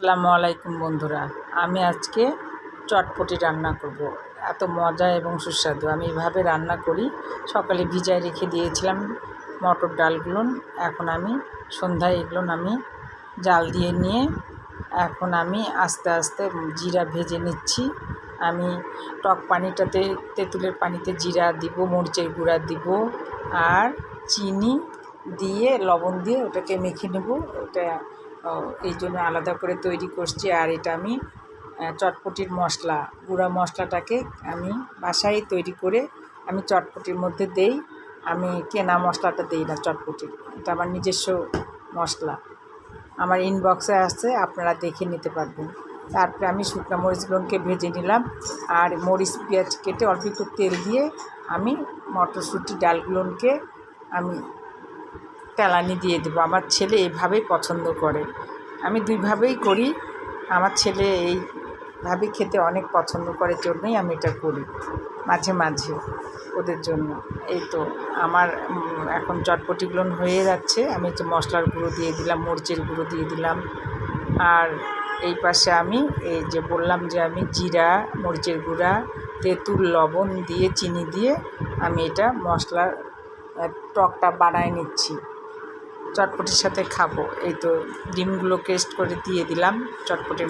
আসসালামু আলাইকুম বন্ধুরা, আমি আজকে চটপটি রান্না করব। এত মজা এবং সুস্বাদু। আমি এভাবে রান্না করি। সকালে ভিজায় রেখে দিয়েছিলাম মটর ডালগুলো। এখন আমি সন্ধ্যায় এগুলো আমি জাল দিয়ে নিয়ে এখন আমি আস্তে আস্তে জিরা ভেজে নিচ্ছি। আমি টক পানিটাতে তেঁতুলের পানিতে জিরা দিব, মরিচের গুঁড়া দিব আর চিনি দিয়ে লবণ দিয়ে ওটাকে মেখে নেব। ওটা এই জন্য আলাদা করে তৈরি করছি। আর এটা আমি চটপটির মশলা, গুঁড়া মশলাটাকে আমি বাসায় তৈরি করে আমি চটপটির মধ্যে দেই। আমি কেনা মশলাটা দিই না চটপটির, এটা আমার নিজস্ব মশলা। আমার ইনবক্সে আছে, আপনারা দেখে নিতে পারবেন। তারপরে আমি শুকনো মরিচগুলোকে ভেজে নিলাম আর মরিচ পেঁয়াজ কেটে অল্প একটু তেল দিয়ে আমি মটরশুঁটি ডালগুলোকে আমি তেলানি দিয়ে দেবো। আমার ছেলে এইভাবেই পছন্দ করে। আমি দুইভাবেই করি। আমার ছেলে এইভাবে খেতে অনেক পছন্দ করে, জন্যই আমি এটা করি মাঝে মাঝে ওদের জন্য। এই তো আমার এখন চটপটিগুলো হয়ে যাচ্ছে। আমি যে মশলার গুঁড়ো দিয়ে দিলাম, মরিচের গুঁড়ো দিয়ে দিলাম। আর এই পাশে আমি এই যে বললাম যে আমি জিরা, মরিচের গুঁড়া, তেঁতুল, লবণ দিয়ে চিনি দিয়ে আমি এটা মশলার টকটা বানায় নিচ্ছি। চটপটির সাথে খাবো। এই তো ডিমগুলো পেস্ট করে দিয়ে দিলাম চটপটির